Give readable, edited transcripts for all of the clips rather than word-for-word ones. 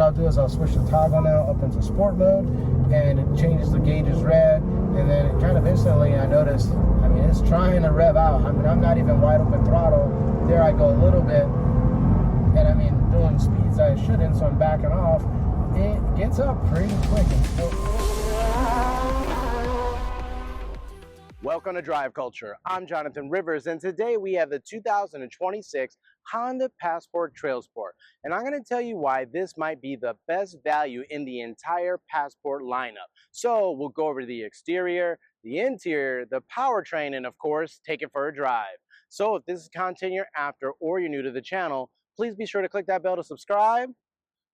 I'll do is I'll switch the toggle now up into sport mode, and it changes the gauges red, and then it kind of instantly, I noticed, I mean, it's trying to rev out. I mean, I'm not even wide open throttle. There I go a little bit, and I mean, doing speeds I shouldn't, so I'm backing off. It gets up pretty quick. Welcome to Drive Culture. I'm Jonathan Rivers, and today we have the 2026 Honda Passport TrailSport. And I'm going to tell you why this might be the best value in the entire Passport lineup. So we'll go over the exterior, the interior, the powertrain, and of course, take it for a drive. So if this is content you're after or you're new to the channel, please be sure to click that bell to subscribe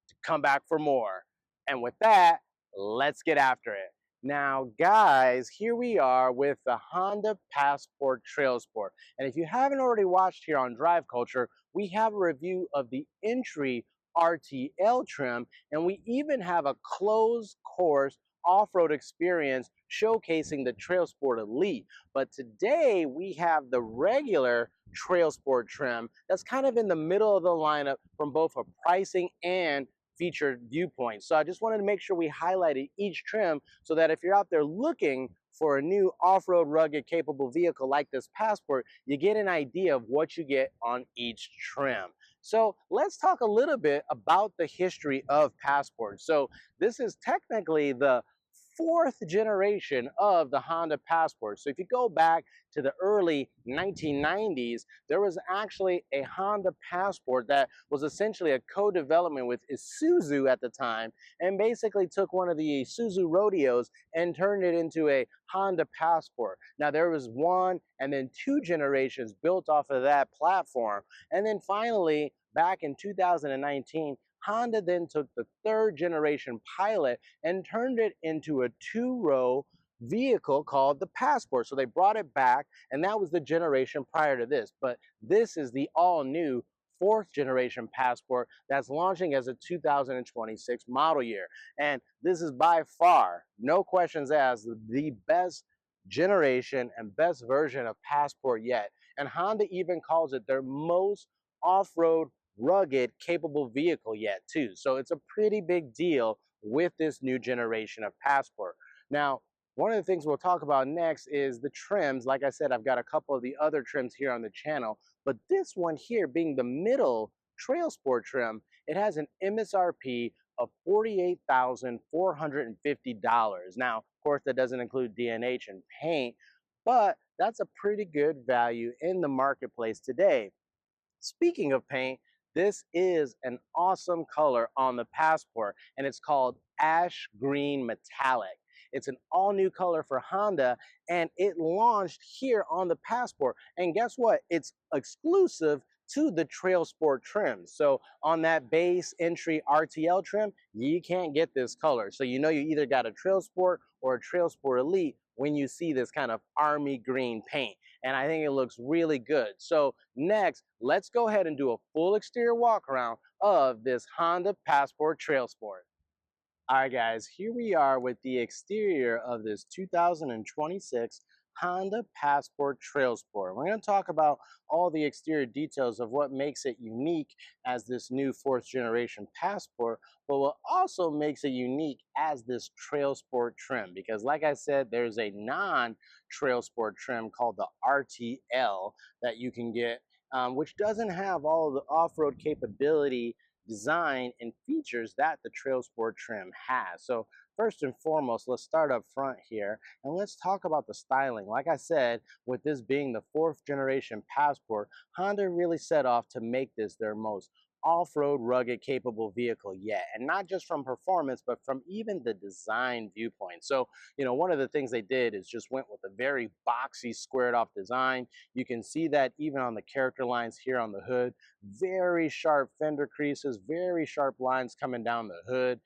to come back for more. And with that, let's get after it. Now, guys, here we are with the Honda Passport TrailSport. And if you haven't already watched here on Drive Culture, we have a review of the entry RTL trim, and we even have a closed course off-road experience showcasing the TrailSport Elite. But today we have the regular TrailSport trim that's kind of in the middle of the lineup from both a pricing and featured viewpoint. So I just wanted to make sure we highlighted each trim so that if you're out there looking for a new off-road rugged capable vehicle like this Passport, you get an idea of what you get on each trim. So let's talk a little bit about the history of Passport. So this is technically the fourth generation of the Honda Passport. So if you go back to the early 1990s, there was actually a Honda Passport that was essentially a co-development with Isuzu at the time, and basically took one of the Isuzu Rodeos and turned it into a Honda Passport. Now there was one and then two generations built off of that platform, and then finally back in 2019, Honda then took the third generation Pilot and turned it into a two-row vehicle called the Passport. So they brought it back, and that was the generation prior to this. But this is the all-new fourth generation Passport that's launching as a 2026 model year. And this is by far, no questions asked, the best generation and best version of Passport yet. And Honda even calls it their most off-road rugged capable vehicle yet too. So it's a pretty big deal with this new generation of Passport. Now, one of the things we'll talk about next is the trims. Like I said, I've got a couple of the other trims here on the channel, but this one here being the middle TrailSport trim, it has an MSRP of $48,450. Now, of course, that doesn't include D&H and paint, but that's a pretty good value in the marketplace today. Speaking of paint, this is an awesome color on the Passport, and it's called Ash Green Metallic. It's an all-new color for Honda, and it launched here on the Passport. And guess what? It's exclusive to the TrailSport trim. So on that base entry RTL trim, you can't get this color. So you know you either got a TrailSport or a TrailSport Elite when you see this kind of army green paint. And I think it looks really good. So next, let's go ahead and do a full exterior walk around of this Honda Passport TrailSport. All right, guys, here we are with the exterior of this 2026 Honda Passport TrailSport. We're going to talk about all the exterior details of what makes it unique as this new fourth generation Passport, but what also makes it unique as this TrailSport trim, because like I said, there's a non-TrailSport trim called the RTL that you can get, which doesn't have all of the off-road capability, design, and features that the TrailSport trim has. So first and foremost, let's start up front here and let's talk about the styling. Like I said, with this being the fourth generation Passport, Honda really set off to make this their most off-road rugged capable vehicle yet, and not just from performance but from even the design viewpoint. So you know, one of the things they did is just went with a very boxy squared off design. You can see that even on the character lines here on the hood, very sharp fender creases, very sharp lines coming down the hood.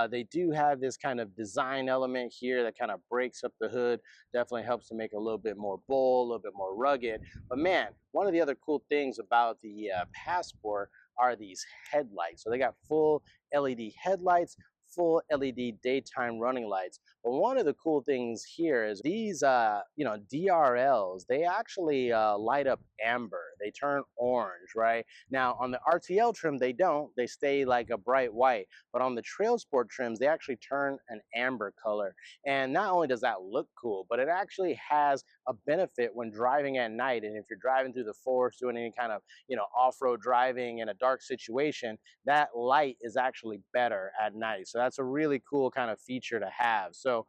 They do have this kind of design element here that kind of breaks up the hood, definitely helps to make it a little bit more bold, a little bit more rugged. But man, one of the other cool things about the Passport are these headlights. So they got full LED headlights, full LED daytime running lights. But one of the cool things here is these, DRLs, they actually light up amber. They turn orange, right? Now on the RTL trim, they don't. They stay like a bright white. But on the TrailSport trims, they actually turn an amber color. And not only does that look cool, but it actually has a benefit when driving at night. And if you're driving through the forest, doing any kind of, off-road driving in a dark situation, that light is actually better at night. So that's a really cool kind of feature to have. So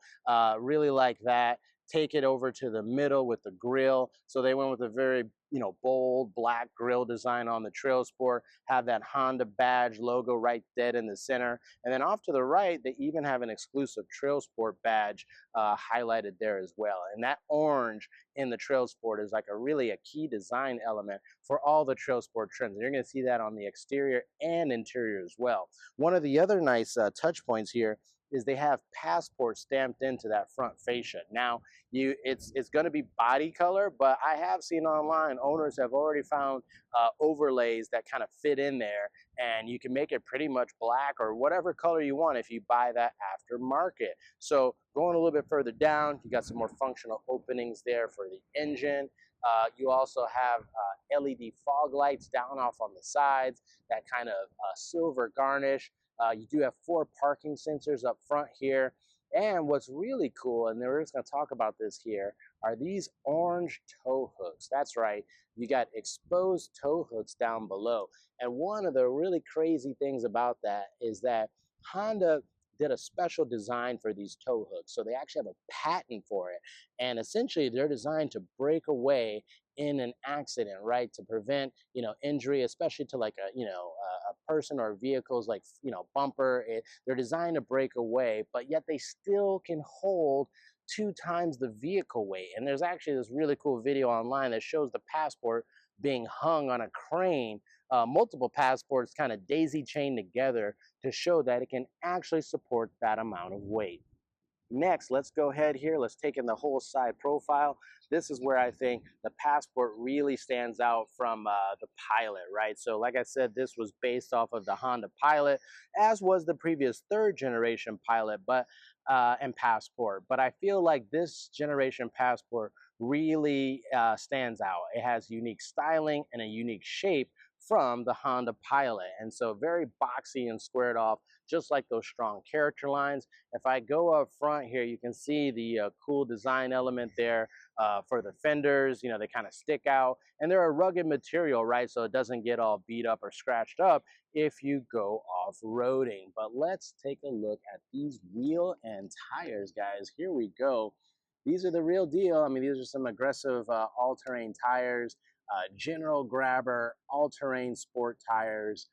really like that. Take it over to the middle with the grill. So they went with a very, bold black grill design on the TrailSport, have that Honda badge logo right dead in the center. And then off to the right, they even have an exclusive TrailSport badge highlighted there as well. And that orange in the TrailSport is like a key design element for all the TrailSport trims. And you're going to see that on the exterior and interior as well. One of the other nice touch points here is they have Passport stamped into that front fascia. Now, it's going to be body color, but I have seen online owners have already found overlays that kind of fit in there, and you can make it pretty much black or whatever color you want if you buy that aftermarket. So going a little bit further down, you got some more functional openings there for the engine. You also have LED fog lights down off on the sides, that kind of silver garnish. You do have 4 parking sensors up front here. And what's really cool, and we're just going to talk about this here, are these orange tow hooks. That's right. You got exposed tow hooks down below. And one of the really crazy things about that is that Honda did a special design for these tow hooks. So they actually have a patent for it. And essentially they're designed to break away in an accident, right? To prevent, injury, especially to like a person or vehicles like, bumper. They're designed to break away, but yet they still can hold 2 times the vehicle weight. And there's actually this really cool video online that shows the Passport being hung on a crane, multiple Passports kind of daisy chained together to show that it can actually support that amount of weight. Next, let's go ahead here. Let's take in the whole side profile. This is where I think the Passport really stands out from the Pilot, right? So like I said, this was based off of the Honda Pilot, as was the previous 3rd generation Pilot, and Passport. But I feel like this generation Passport really stands out. It has unique styling and a unique shape from the Honda Pilot. And so very boxy and squared off, just like those strong character lines. If I go up front here, you can see the cool design element there for the fenders. They kind of stick out, and they're a rugged material, right? So it doesn't get all beat up or scratched up if you go off-roading. But let's take a look at these wheel and tires, guys. Here we go. These are the real deal. I mean, these are some aggressive all-terrain tires. General Grabber all-terrain sport tires,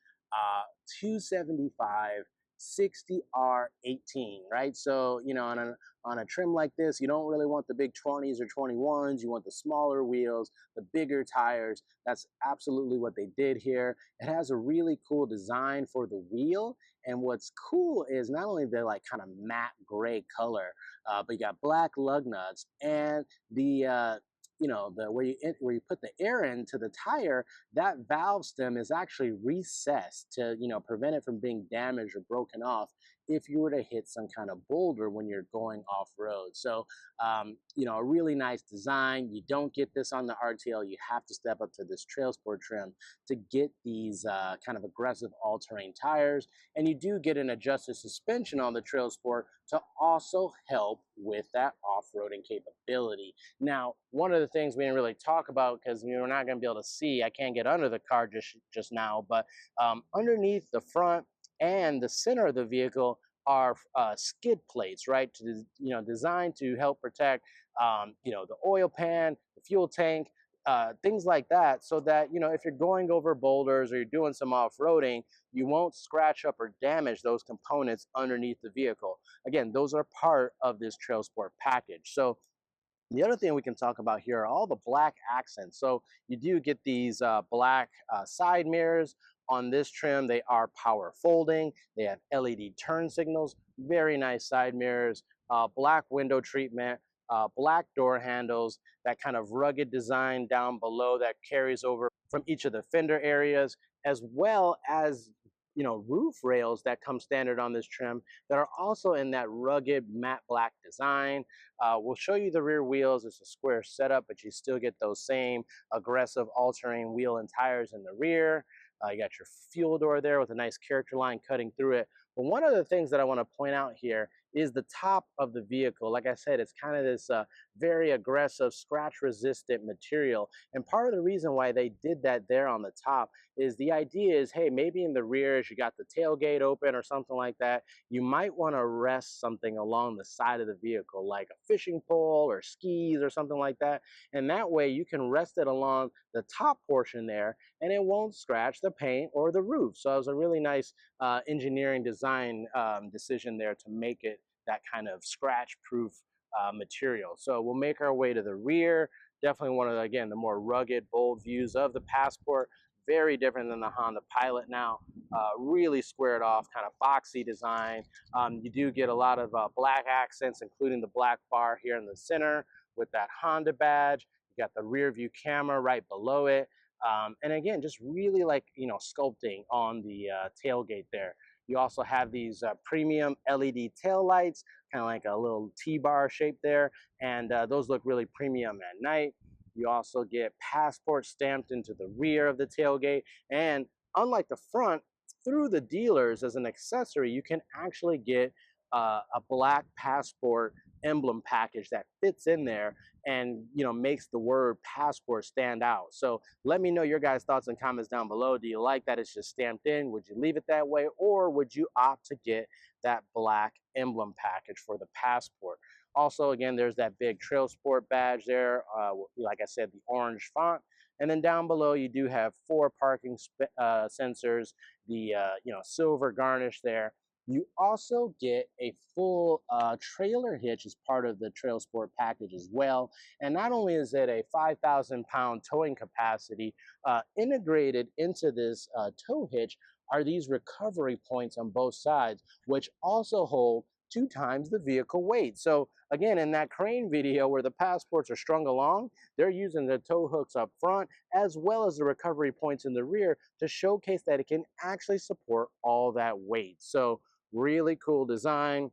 275 60R18, right? So, on a trim like this, you don't really want the big 20s or 21s. You want the smaller wheels, the bigger tires. That's absolutely what they did here. It has a really cool design for the wheel. And what's cool is not only the like kind of matte gray color, but you got black lug nuts, and the where you put the air into the tire, that valve stem is actually recessed to prevent it from being damaged or broken off if you were to hit some kind of boulder when you're going off road. So a really nice design. You don't get this on the RTL. You have to step up to this TrailSport trim to get these kind of aggressive all-terrain tires. And you do get an adjusted suspension on the TrailSport to also help with that off-roading capability. Now, one of the things we didn't really talk about, because we're not going to be able to see, I can't get under the car just now, but underneath the front and the center of the vehicle are skid plates, right? Designed to help protect, the oil pan, the fuel tank, things like that, so that if you're going over boulders or you're doing some off-roading, you won't scratch up or damage those components underneath the vehicle. Again, those are part of this TrailSport package. So the other thing we can talk about here are all the black accents. So you do get these black side mirrors. On this trim, they are power folding. They have LED turn signals, very nice side mirrors, black window treatment, black door handles, that kind of rugged design down below that carries over from each of the fender areas, as well as roof rails that come standard on this trim that are also in that rugged matte black design. We'll show you the rear wheels. It's a square setup, but you still get those same aggressive all-terrain wheel and tires in the rear. You got your fuel door there with a nice character line cutting through it. But one of the things that I want to point out here is the top of the vehicle. Like I said, it's kind of this very aggressive, scratch-resistant material. And part of the reason why they did that there on the top is the idea is, hey, maybe in the rear, as you got the tailgate open or something like that, you might want to rest something along the side of the vehicle, like a fishing pole or skis or something like that. And that way you can rest it along the top portion there and it won't scratch the paint or the roof. So it was a really nice engineering design decision there to make it that kind of scratch proof material. So we'll make our way to the rear. Definitely one of the, again, the more rugged, bold views of the Passport. Very different than the Honda Pilot now. Really squared off, kind of boxy design. You do get a lot of black accents, including the black bar here in the center with that Honda badge. You got the rear view camera right below it. And again, just really like, sculpting on the tailgate there. You also have these premium LED tail lights, kind of like a little T-bar shape there. And those look really premium at night. You also get Passport stamped into the rear of the tailgate. And unlike the front, through the dealers as an accessory, you can actually get a black Passport emblem package that fits in there and makes the word Passport stand out. So let me know your guys' thoughts and comments down below. Do you like that it's just stamped in? Would you leave it that way, or would you opt to get that black emblem package for the Passport? Also, again, there's that big TrailSport badge there. Like I said, the orange font. And then down below, you do have 4 parking sensors, the silver garnish there. You also get a full trailer hitch as part of the TrailSport package as well. And not only is it a 5,000-pound towing capacity, integrated into this tow hitch are these recovery points on both sides, which also hold 2 times the vehicle weight. So again, in that crane video where the Passports are strung along, they're using the tow hooks up front as well as the recovery points in the rear to showcase that it can actually support all that weight. So really cool design,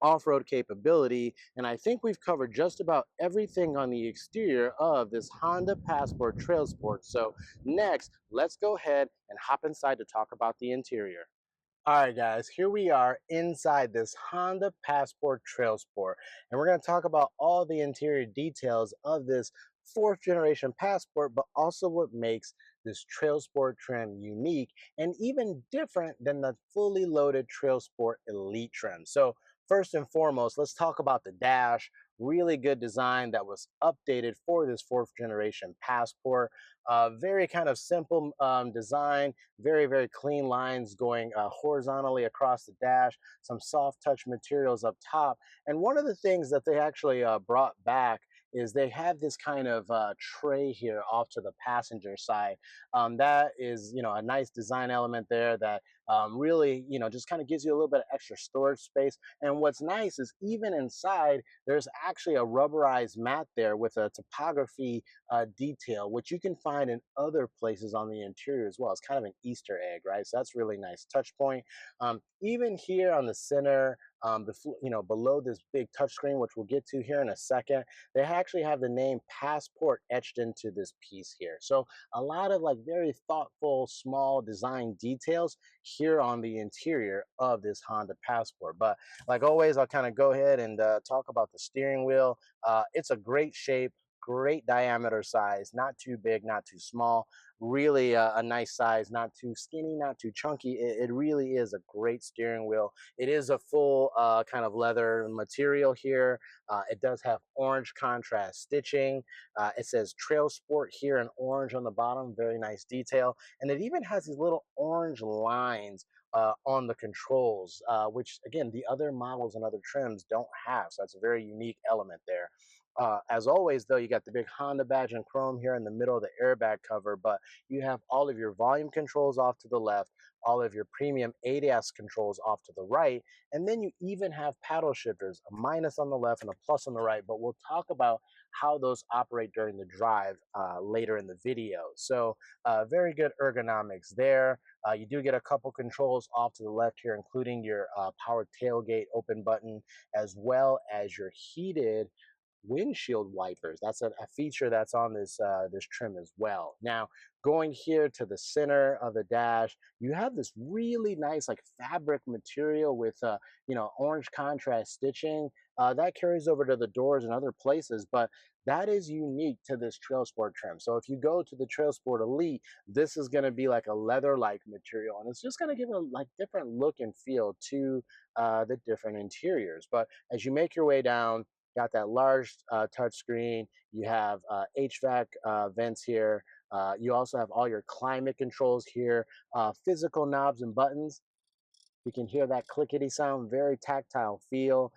off-road capability, and I think we've covered just about everything on the exterior of this Honda Passport TrailSport. So next, let's go ahead and hop inside to talk about the interior. All right, guys, here we are inside this Honda Passport TrailSport, and we're going to talk about all the interior details of this 4th generation Passport, but also what makes this TrailSport trim unique and even different than the fully loaded TrailSport Elite trim. So first and foremost, let's talk about the dash. Really good design that was updated for this 4th generation Passport. Very kind of simple design, very, very clean lines going horizontally across the dash, some soft touch materials up top. And one of the things that they actually brought back is they have this kind of tray here off to the passenger side. That is, a nice design element there that really, just kind of gives you a little bit of extra storage space. And what's nice is even inside, there's actually a rubberized mat there with a topography detail, which you can find in other places on the interior as well. It's kind of an Easter egg, right? So that's really nice touch point. Even here on the center, below this big touchscreen, which we'll get to here in a second, they actually have the name Passport etched into this piece here. So a lot of like very thoughtful, small design details here on the interior of this Honda Passport. But like always, I'll kind of go ahead and talk about the steering wheel. It's a great shape, great diameter size, not too big, not too small. Really a nice size, not too skinny, not too chunky. It really is a great steering wheel. It is a full kind of leather material here. It does have orange contrast stitching. It says Trail Sport here in orange on the bottom, very nice detail. And it even has these little orange lines on the controls, which again, the other models and other trims don't have. So that's a very unique element there. As always, though, you got the big Honda badge in chrome here in the middle of the airbag cover, but you have all of your volume controls off to the left, all of your premium ADAS controls off to the right, and then you even have paddle shifters, a minus on the left and a plus on the right, but we'll talk about how those operate during the drive later in the video. So very good ergonomics there. You do get a couple controls off to the left here, including your power tailgate open button, as well as your heated windshield wipers. That's a feature that's on this trim as well. Now, going here to the center of the dash, you have this really nice like fabric material with orange contrast stitching that carries over to the doors and other places, but that is unique to this Trail Sport trim. So if you go to the Trail Sport Elite, this is going to be like a leather-like material, and it's just going to give a like different look and feel to the different interiors. But as you make your way down, got that large touch screen. You have HVAC vents here. You also have all your climate controls here, physical knobs and buttons. You can hear that clickety sound, very tactile feel,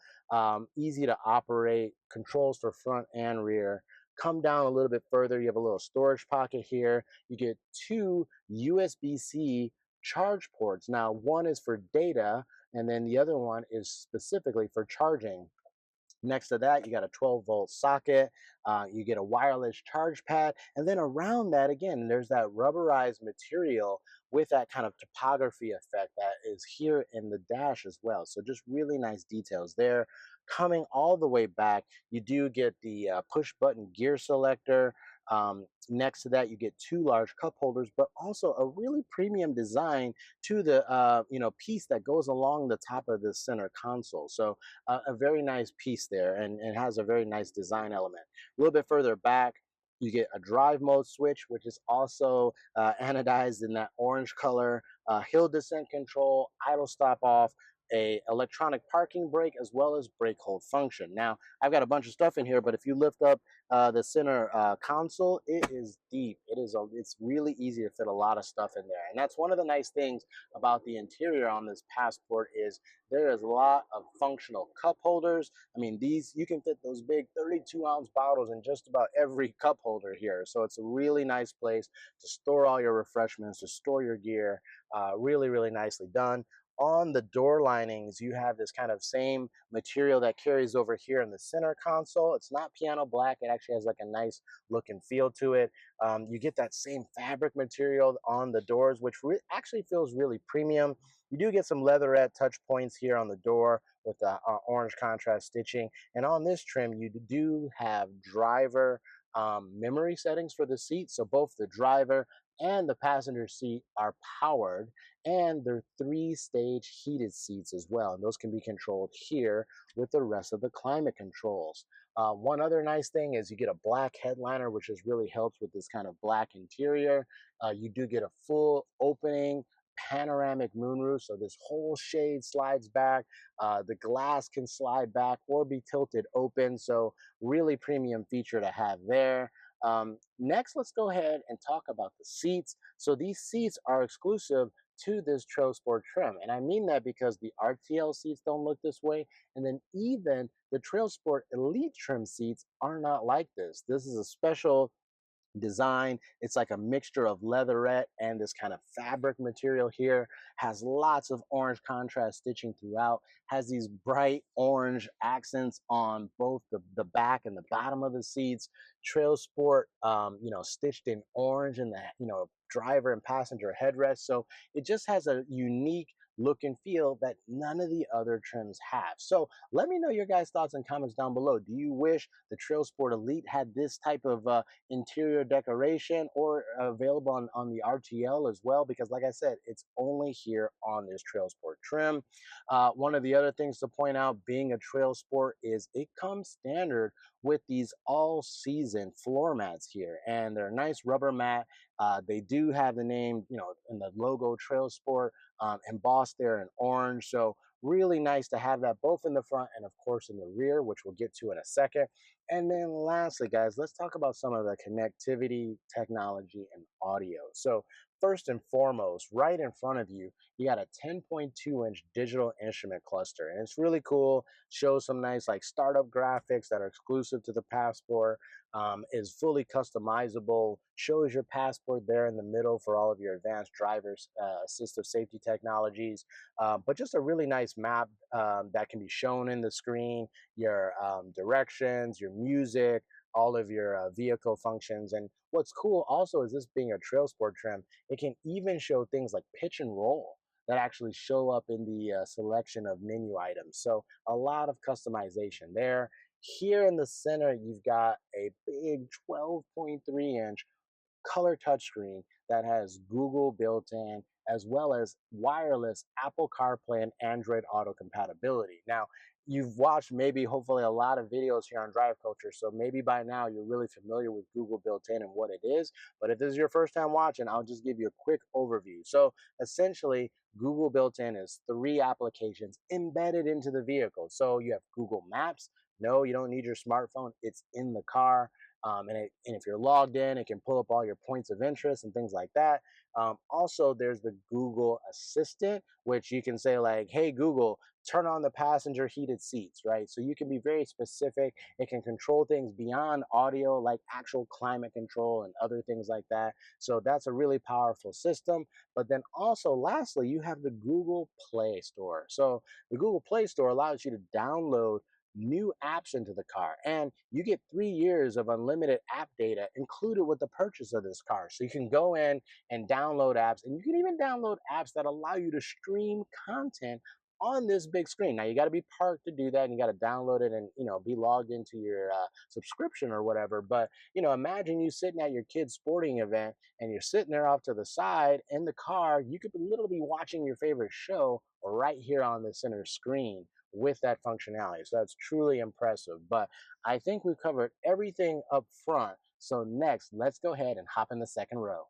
easy to operate, controls for front and rear. Come down a little bit further, you have a little storage pocket here. You get two USB-C charge ports. Now, one is for data, and then the other one is specifically for charging. Next to that, you got a 12-volt socket. You get a wireless charge pad. And then around that, again, there's that rubberized material with that kind of topography effect that is here in the dash as well. So just really nice details there. Coming all the way back, you do get the push button gear selector. Next to that, you get two large cup holders, but also a really premium design to the piece that goes along the top of the center console. So a very nice piece there, and has a very nice design element. A little bit further back, you get a drive mode switch, which is also anodized in that orange color, hill descent control, idle stop off, a electronic parking brake, as well as brake hold function. Now, I've got a bunch of stuff in here, but if you lift up the center console, it is deep. It's really easy to fit a lot of stuff in there, and that's one of the nice things about the interior on this Passport is there is a lot of functional cup holders. I mean, these, you can fit those big 32-ounce bottles in just about every cup holder here. So it's a really nice place to store all your refreshments, to store your gear. Really, really nicely done. On the door linings, you have this kind of same material that carries over here in the center console. It's not piano black. It actually has like a nice look and feel to it. You get that same fabric material on the doors, which actually feels really premium. You do get some leatherette touch points here on the door with the orange contrast stitching. And on this trim, you do have driver memory settings for the seat. So both the driver and the passenger seat are powered, and they're three-stage heated seats as well. And those can be controlled here with the rest of the climate controls. One other nice thing is you get a black headliner, which has really helps with this kind of black interior. You do get a full opening panoramic moonroof, so this whole shade slides back. The glass can slide back or be tilted open, so really premium feature to have there. Next, let's go ahead and talk about the seats. So these seats are exclusive to this Trail Sport trim, and I mean that because the RTL seats don't look this way, and then even the Trail Sport Elite trim seats are not like this. This is a special design. It's like a mixture of leatherette and this kind of fabric material here. Has lots of orange contrast stitching throughout. Has these bright orange accents on both the back and the bottom of the seats. Trail Sport, stitched in orange in the driver and passenger headrest. So it just has a unique look and feel that none of the other trims have. So let me know your guys' thoughts and comments down below. Do you wish the Trail Sport Elite had this type of interior decoration, or available on the RTL as well? Because like I said, it's only here on this Trail Sport trim. One of the other things to point out, being a Trail Sport, is it comes standard with these all-season floor mats here, and they're nice rubber mat. They do have the name, and the logo Trail Sport embossed there in orange. So really nice to have that both in the front and of course in the rear, which we'll get to in a second. And then lastly, guys, let's talk about some of the connectivity, technology, and audio. So first and foremost, right in front of you, you got a 10.2-inch digital instrument cluster, and it's really cool. Shows some nice like startup graphics that are exclusive to the Passport. Is fully customizable. Shows your Passport there in the middle for all of your advanced drivers assistive safety technologies. But just a really nice map that can be shown in the screen. Your directions, your music, all of your vehicle functions. And what's cool also is this being a trail sport trim, it can even show things like pitch and roll that actually show up in the selection of menu items. So a lot of customization there. Here in the center, you've got a big 12.3-inch color touchscreen that has Google built in, as well as wireless Apple CarPlay and Android Auto compatibility. Now, you've watched maybe hopefully a lot of videos here on Drive Culture, so maybe by now you're really familiar with Google built in and what it is. But if this is your first time watching, I'll just give you a quick overview. So essentially, Google built in is 3 applications embedded into the vehicle. So you have Google Maps. No, you don't need your smartphone. It's in the car. And if you're logged in, it can pull up all your points of interest and things like that. Also, there's the Google Assistant, which you can say like, "Hey Google, turn on the passenger heated seats," right? So you can be very specific. It can control things beyond audio, like actual climate control and other things like that. So that's a really powerful system. But then also, lastly, you have the Google Play Store. So the Google Play Store allows you to download new apps into the car, and you get 3 years of unlimited app data included with the purchase of this car. So you can go in and download apps, and you can even download apps that allow you to stream content on this big screen. Now you got to be parked to do that, and you got to download it and be logged into your subscription or whatever. But imagine you sitting at your kid's sporting event and you're sitting there off to the side in the car. You could literally be watching your favorite show right here on the center screen with that functionality. So that's truly impressive. But I think we've covered everything up front. So next, let's go ahead and hop in the second row.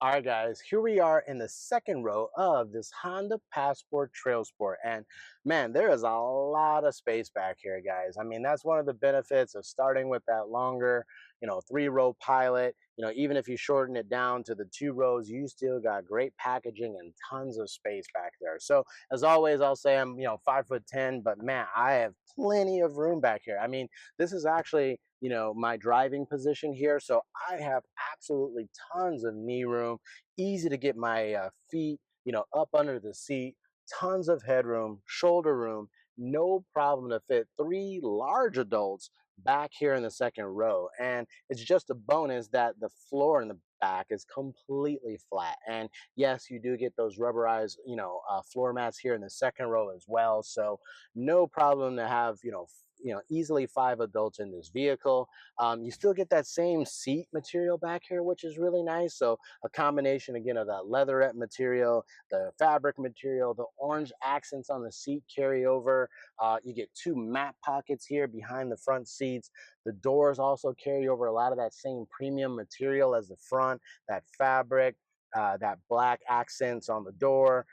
All right, guys, here we are in the second row of this Honda Passport TrailSport. And man, there is a lot of space back here, guys. I mean, that's one of the benefits of starting with that longer, 3-row pilot. Even if you shorten it down to the 2 rows, you still got great packaging and tons of space back there. So as always, I'll say I'm, 5'10", but man, I have plenty of room back here. I mean, this is actually my driving position here, so I have absolutely tons of knee room, easy to get my feet up under the seat, tons of headroom, shoulder room, no problem to fit 3 large adults back here in the second row. And it's just a bonus that the floor in the back is completely flat, and yes, you do get those rubberized floor mats here in the second row as well. So no problem to have easily 5 adults in this vehicle. You still get that same seat material back here, which is really nice. So a combination again of that leatherette material, the fabric material, the orange accents on the seat carry over. You get 2 matte pockets here behind the front seats. The doors also carry over a lot of that same premium material as the front, that fabric, that black accents on the door.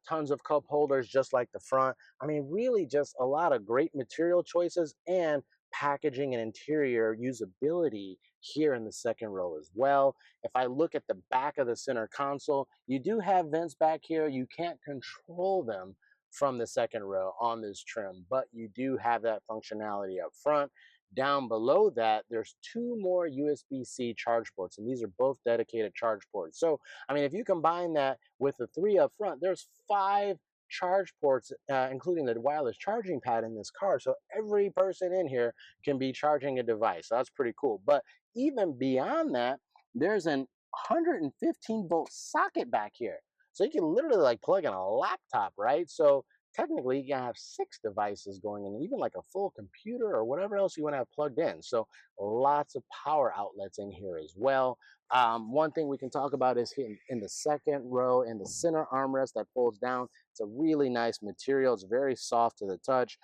Tons of cup holders just like the front. I mean, really just a lot of great material choices and packaging and interior usability here in the second row as well. If I look at the back of the center console, you do have vents back here. You can't control them from the second row on this trim, but you do have that functionality up front. Down below that, there's 2 more USB-C charge ports, and these are both dedicated charge ports. So, I mean, if you combine that with the 3 up front, there's 5 charge ports, including the wireless charging pad in this car. So every person in here can be charging a device. So that's pretty cool. But even beyond that, there's an 115-volt socket back here. So you can literally like plug in a laptop, right? So technically you can have 6 devices going in, even like a full computer or whatever else you want to have plugged in. So lots of power outlets in here as well. One thing we can talk about is here in the second row in the center armrest that folds down. It's a really nice material. It's very soft to the touch.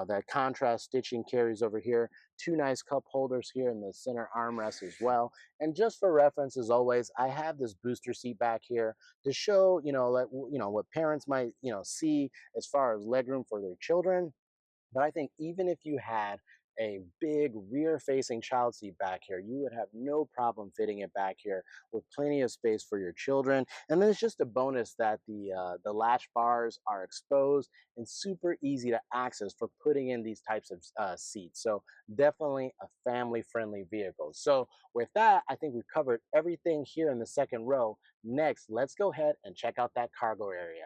That contrast stitching carries over here. 2 nice cup holders here in the center armrest as well. And just for reference, as always, I have this booster seat back here to show, what parents might, see as far as legroom for their children. But I think even if you had a big rear-facing child seat back here, you would have no problem fitting it back here with plenty of space for your children. And then it's just a bonus that the latch bars are exposed and super easy to access for putting in these types of seats. So definitely a family-friendly vehicle. So with that, I think we've covered everything here in the second row. Next, let's go ahead and check out that cargo area.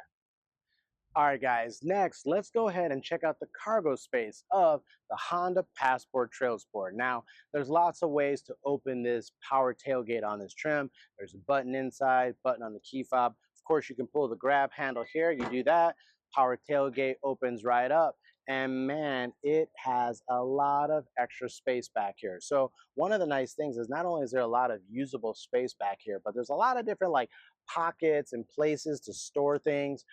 All right, guys, next, let's go ahead and check out the cargo space of the Honda Passport TrailSport. Now, there's lots of ways to open this power tailgate on this trim. There's a button inside, button on the key fob. Of course, you can pull the grab handle here. You do that, power tailgate opens right up. And man, it has a lot of extra space back here. So one of the nice things is not only is there a lot of usable space back here, but there's a lot of different like pockets and places to store things.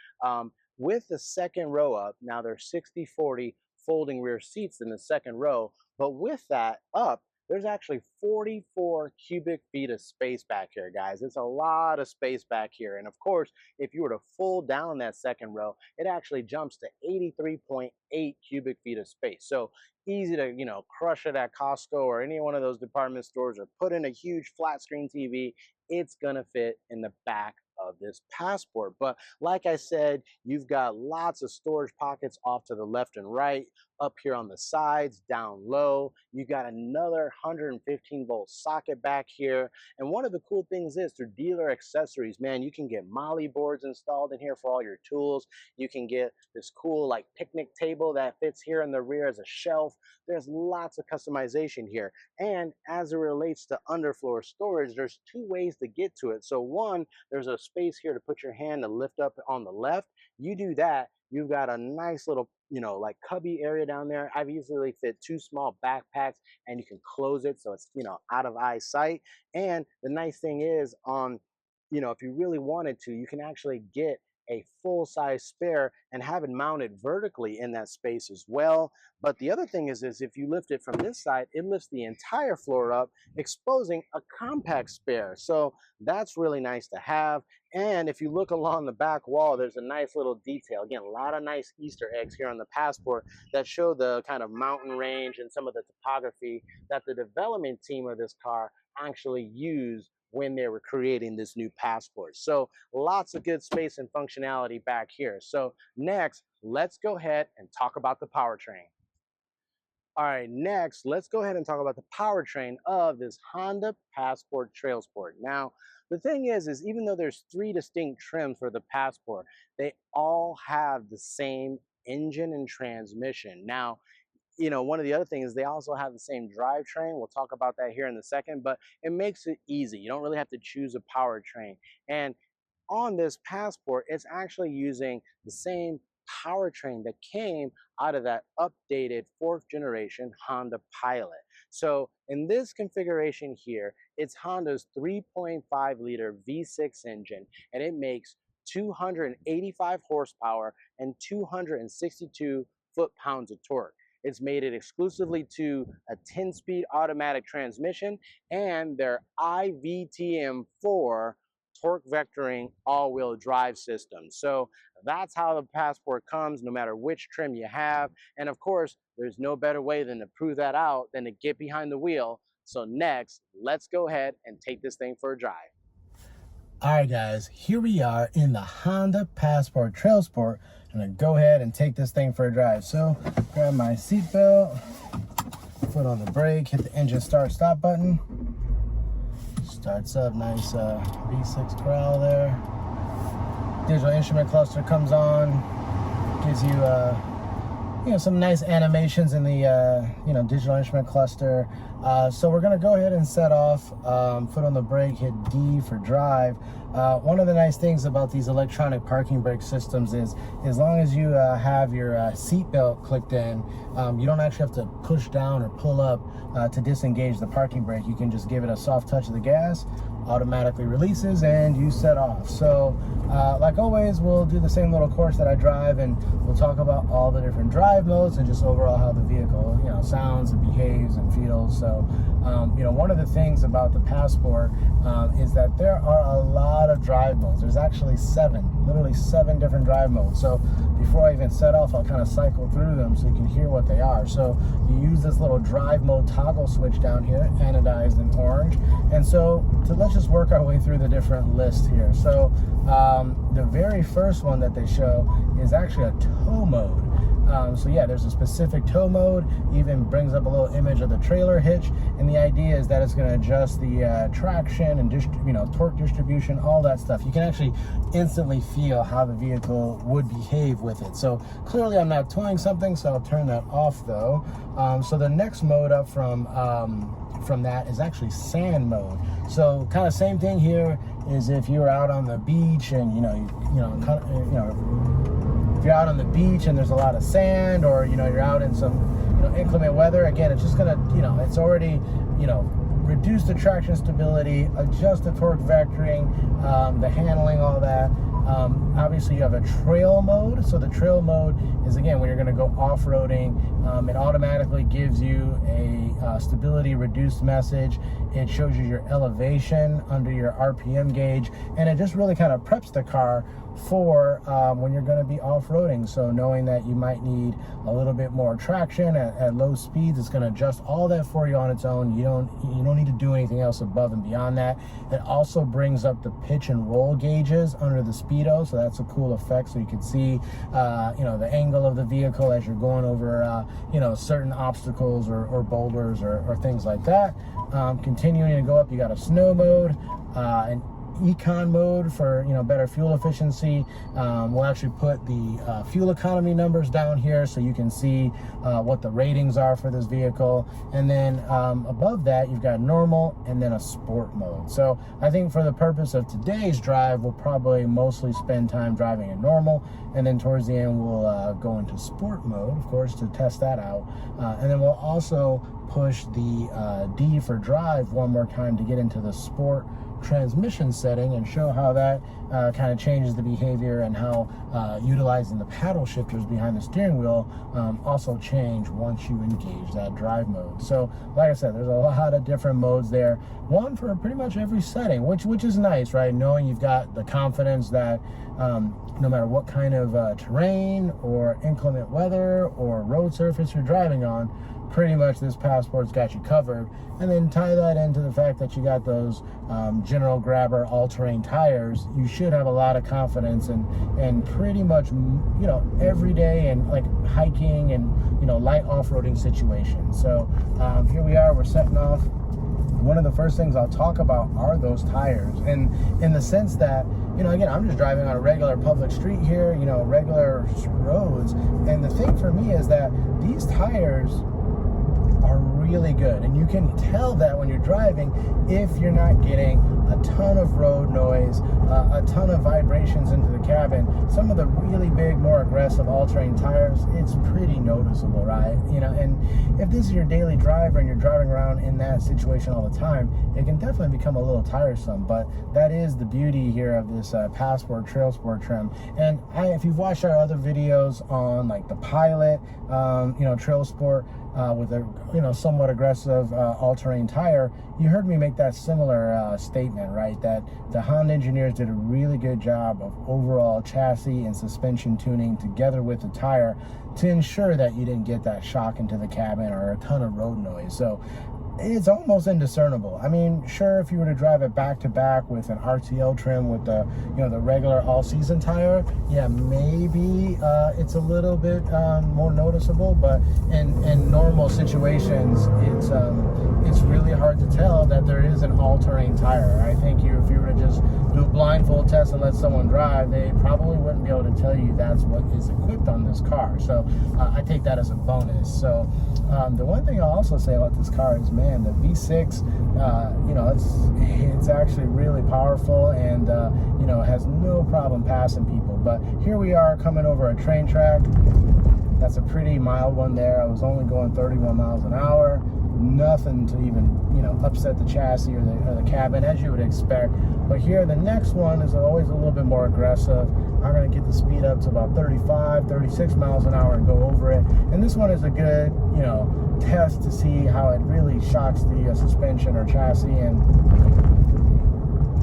With the second row up, now there's 60/40 folding rear seats in the second row, but with that up, there's actually 44 cubic feet of space back here, guys. It's a lot of space back here. And of course, if you were to fold down that second row, it actually jumps to 83.8 cubic feet of space. So easy to, crush it at Costco or any one of those department stores or put in a huge flat screen TV. It's gonna fit in the back of this Passport. But like I said, you've got lots of storage pockets off to the left and right, up here on the sides, down low. You got another 115-volt socket back here. And one of the cool things is through dealer accessories, man, you can get molly boards installed in here for all your tools. You can get this cool like picnic table that fits here in the rear as a shelf. There's lots of customization here. And as it relates to underfloor storage, there's two ways to get to it. So one, there's a space here to put your hand to lift up on the left. You do that, you've got a nice little, like cubby area down there. I've easily fit two small backpacks and you can close it so it's, out of eyesight. And the nice thing is if you really wanted to, you can actually get a full-size spare and have it mounted vertically in that space as well. But the other thing is if you lift it from this side, it lifts the entire floor up, exposing a compact spare. So that's really nice to have. And if you look along the back wall, there's a nice little detail. Again, a lot of nice Easter eggs here on the Passport that show the kind of mountain range and some of the topography that the development team of this car actually used when they were creating this new Passport. So lots of good space and functionality back here. So next, let's go ahead and talk about the powertrain. All right, next, let's go ahead and talk about the powertrain of this Honda Passport TrailSport. Now, the thing is even though there's three distinct trims for the Passport, they all have the same engine and transmission. Now, one of the other things is they also have the same drivetrain. We'll talk about that here in a second, but it makes it easy. You don't really have to choose a powertrain. And on this Passport, it's actually using the same powertrain that came out of that updated 4th generation Honda Pilot. So in this configuration here, it's Honda's 3.5 liter V6 engine, and it makes 285 horsepower and 262 foot-pounds of torque. It's made it exclusively to a 10-speed automatic transmission and their IVTM4 torque vectoring all-wheel drive system. So that's how the Passport comes, no matter which trim you have. And of course, there's no better way than to prove that out than to get behind the wheel. So next, let's go ahead and take this thing for a drive. All right, guys, here we are in the Honda Passport TrailSport. I'm gonna go ahead and take this thing for a drive. So grab my seatbelt, foot on the brake, hit the engine start stop button. Starts up, nice V6 corral there. Digital instrument cluster comes on, gives you some nice animations in the digital instrument cluster. So we're gonna go ahead and set off, foot on the brake, hit D for drive. One of the nice things about these electronic parking brake systems is as long as you have your seat belt clicked in, you don't actually have to push down or pull up to disengage the parking brake. You can just give it a soft touch of the gas, automatically releases, and you set off. So like always, we'll do the same little course that I drive, and we'll talk about all the different drive modes and just overall how the vehicle sounds and behaves and feels. So one of the things about the Passport is that there are a lot lot of drive modes. There's actually 7, literally 7 different drive modes. So before I even set off, I'll kind of cycle through them so you can hear what they are. So you use this little drive mode toggle switch down here, anodized in orange. And so let's just work our way through the different lists here. So the very first one that they show is actually a tow mode. So yeah, there's a specific tow mode, even brings up a little image of the trailer hitch, and the idea is that it's going to adjust the traction and torque distribution, all that stuff. You can actually instantly feel how the vehicle would behave with it. So clearly I'm not towing something, so I'll turn that off though. So the next mode up from that is actually sand mode. So kind of same thing here is if you're out on the beach and if you're out on the beach and there's a lot of sand, or you're out in some inclement weather, again, it's just gonna it's already reduce the traction stability, adjust the torque vectoring, the handling, all that. Obviously you have a trail mode. So the trail mode is, again, when you're going to go off-roading, it automatically gives you a stability reduced message. It shows you your elevation under your RPM gauge, and it just really kind of preps the car for when you're going to be off-roading. So knowing that you might need a little bit more traction at low speeds, it's going to adjust all that for you on its own. You don't need to do anything else above and beyond that. It also brings up the pitch and roll gauges under the speedo, so that's a cool effect. So you can see the angle of the vehicle as you're going over certain obstacles or boulders or things like that. Continuing to go up, you got a snow mode, an econ mode for better fuel efficiency. We'll actually put the fuel economy numbers down here so you can see what the ratings are for this vehicle. And then above that you've got normal and then a sport mode. So I think for the purpose of today's drive, we'll probably mostly spend time driving in normal, and then towards the end we'll go into sport mode, of course, to test that out. And then we'll also push the D for drive one more time to get into the sport transmission setting and show how that kind of changes the behavior, and how utilizing the paddle shifters behind the steering wheel also change once you engage that drive mode. So like I said, there's a lot of different modes there, one for pretty much every setting, which is nice, right? Knowing you've got the confidence that no matter what kind of terrain or inclement weather or road surface you're driving on, pretty much this Passport's got you covered. And then tie that into the fact that you got those general grabber all-terrain tires. You should have a lot of confidence and pretty much every day and like hiking and light off-roading situations. So here we are, we're setting off. One of the first things I'll talk about are those tires, and in the sense that again, I'm just driving on a regular public street here, regular roads, and the thing for me is that these tires are really good, and you can tell that when you're driving if you're not getting a ton of road noise, a ton of vibrations into the cabin. Some of the really big, more aggressive all-terrain tires, it's pretty noticeable, right? And if this is your daily driver and you're driving around in that situation all the time, it can definitely become a little tiresome. But that is the beauty here of this Passport TrailSport trim. And if you've watched our other videos on like the Pilot, TrailSport, with a somewhat aggressive all-terrain tire, you heard me make that similar statement, right? That the Honda engineers did a really good job of overall chassis and suspension tuning together with the tire to ensure that you didn't get that shock into the cabin or a ton of road noise. So it's almost indiscernible. I mean, sure, if you were to drive it back to back with an RTL trim with the the regular all-season tire, yeah, maybe it's a little bit more noticeable. But in normal situations, it's really hard to tell that there is an all-terrain tire. I think if you were to just do a blindfold test and let someone drive, they probably wouldn't be able to tell you that's what is equipped on this car. So I take that as a bonus. So the one thing I'll also say about this car is, man, the V6, it's actually really powerful, and has no problem passing people. But here we are coming over a train track. That's a pretty mild one there. I was only going 31 miles an hour. Nothing to even upset the chassis or the cabin, as you would expect. But here, the next one is always a little bit more aggressive. I'm going to get the speed up to about 35, 36 miles an hour and go over it. And this one is a good, test to see how it really shocks the suspension or chassis. And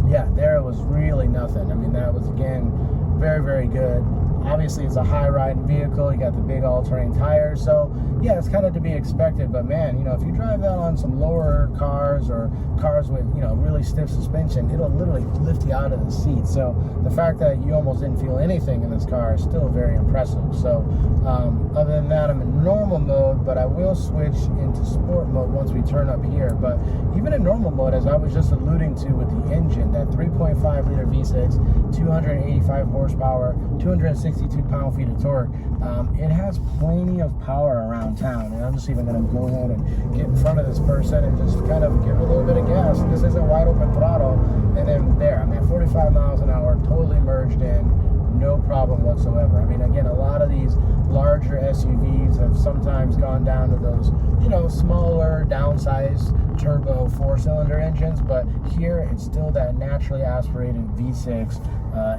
Yeah, there was really nothing. I mean, that was, again, very, very good. Obviously, it's a high-riding vehicle. You got the big all-terrain tires, so yeah, it's kind of to be expected. But man, you know, if you drive that on some lower cars or cars with, you know, really stiff suspension, it'll literally lift you out of the seat. So the fact that you almost didn't feel anything in this car is still very impressive. So other than that, I'm in normal mode, but I will switch into sport mode once we turn up here. But even in normal mode, as I was just alluding to with the engine, that 3.5 liter V6, 285 horsepower, 262 pound-feet of torque, it has plenty of power around town. And I'm just even going to go ahead and get in front of this person and just kind of give it a little bit of gas. This isn't wide open throttle. And then there, I'm at 45 miles an hour, totally merged in, no problem whatsoever. I mean, again, a lot of these larger SUVs have sometimes gone down to those, you know, smaller, downsized turbo 4-cylinder engines, but here it's still that naturally aspirated V6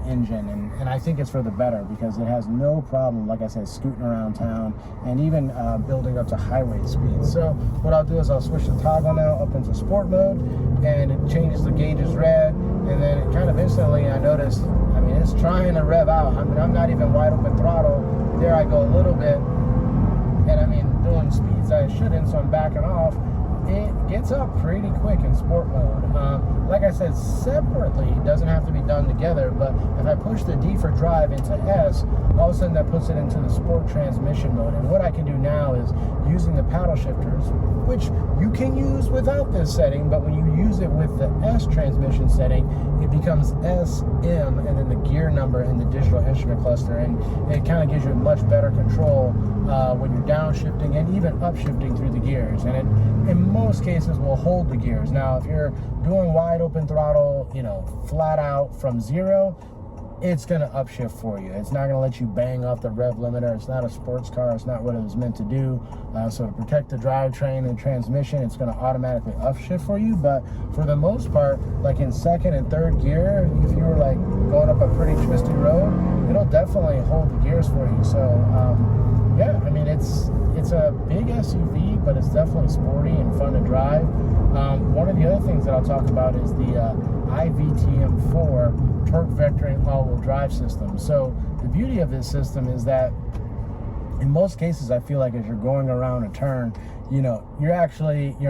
engine, and I think it's for the better because it has no problem, like I said, scooting around town and even building up to highway speed. So what I'll do is I'll switch the toggle now up into sport mode, and it changes the gauges red, and then it kind of instantly, I noticed, I mean, it's trying to rev out. I mean, I'm not even wide open throttle. There I go a little bit, and I mean, doing speeds I shouldn't, so I'm backing off. It gets up pretty quick in sport mode. Like I said, separately, it doesn't have to be done together, but if I push the D for drive into S, all of a sudden that puts it into the sport transmission mode. And what I can do now is using the paddle shifters, which you can use without this setting, but when you use it with the S transmission setting, it becomes SM and then the gear number in the digital instrument cluster, and it kind of gives you much better control when you're downshifting and even upshifting through the gears. And it, in most cases, will hold the gears. Now, if you're doing wide open throttle, you know, flat out from zero, it's going to upshift for you. It's not going to let you bang off the rev limiter. It's not a sports car. It's not what it was meant to do. So to protect the drivetrain and transmission, it's going to automatically upshift for you. But for the most part, like in second and third gear, if you were like going up a pretty twisty road, it'll definitely hold the gears for you. So yeah, I mean, it's a big SUV, but it's definitely sporty and fun to drive. One of the other things that I'll talk about is the IVTM4 torque vectoring all-wheel drive system. So the beauty of this system is that in most cases, I feel like as you're going around a turn, you know, your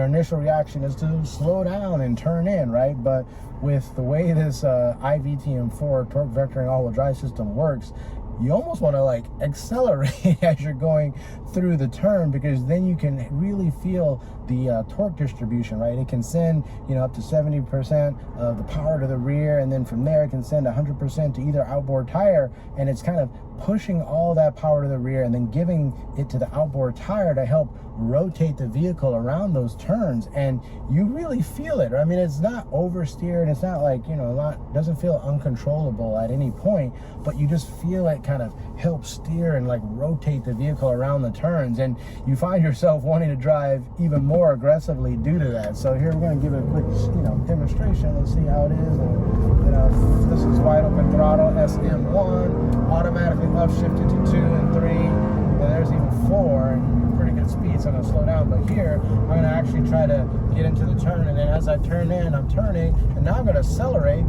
initial reaction is to slow down and turn in, right? But with the way this IVTM4 torque vectoring all-wheel drive system works, you almost want to like accelerate as you're going through the turn, because then you can really feel the torque distribution, right? It can send, you know, up to 70% of the power to the rear, and then from there it can send 100% to either outboard tire, and it's kind of pushing all that power to the rear and then giving it to the outboard tire to help rotate the vehicle around those turns. And you really feel it. I mean, it's not oversteered. It's not like, you know, doesn't feel uncontrollable at any point, but you just feel it kind of help steer and like rotate the vehicle around the turns, and you find yourself wanting to drive even more aggressively due to that. So here we're going to give it a quick, you know, demonstration. Let's see how it is. And, you know, this is wide open throttle, SM1, automatically upshifted to 2 and 3, and there's even 4, and pretty good speed, so I'm going to slow down. But here I'm going to actually try to get into the turn, and then as I turn in, I'm turning, and now I'm going to accelerate,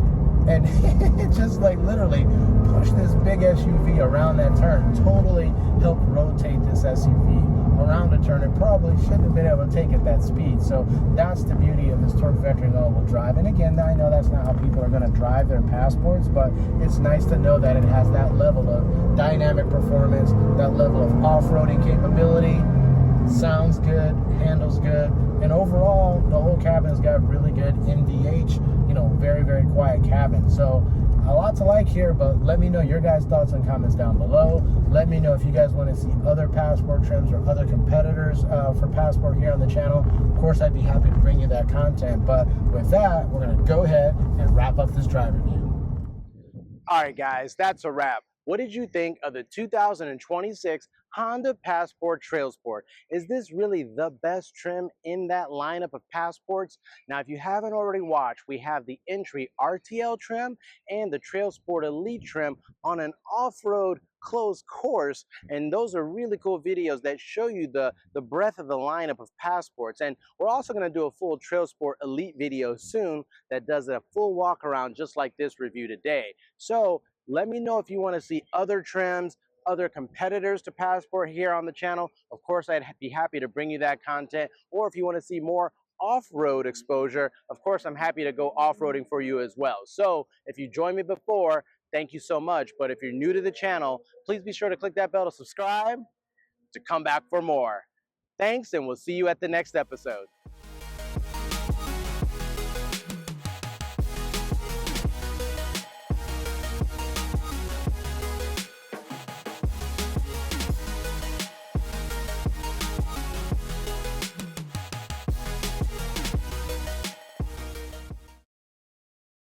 and it just like literally push this big SUV around that turn, totally help rotate this SUV around the turn. It probably shouldn't have been able to take at that speed. So that's the beauty of this torque vectoring all-wheel drive. And again, I know that's not how people are going to drive their Passports, but it's nice to know that it has that level of dynamic performance, that level of off-roading capability. Sounds good, handles good, and overall the whole cabin's got really good NVH, you know, very, very quiet cabin. So a lot to like here, but let me know your guys' thoughts and comments down below. Let me know if you guys want to see other Passport trims or other competitors for Passport here on the channel. Of course, I'd be happy to bring you that content, but with that, we're going to go ahead and wrap up this drive review. All right, guys, that's a wrap. What did you think of the 2026 Honda Passport TrailSport? Is this really the best trim in that lineup of Passports? Now, if you haven't already watched, we have the entry RTL trim and the TrailSport Elite trim on an off-road closed course, and those are really cool videos that show you the breadth of the lineup of Passports. And we're also going to do a full TrailSport Elite video soon that does a full walk around just like this review today. So let me know if you want to see other trims, other competitors to Passport here on the channel. Of course, I'd be happy to bring you that content. Or if you want to see more off-road exposure, of course, I'm happy to go off-roading for you as well. So if you joined me before, thank you so much. But if you're new to the channel, please be sure to click that bell to subscribe to come back for more. Thanks, and we'll see you at the next episode.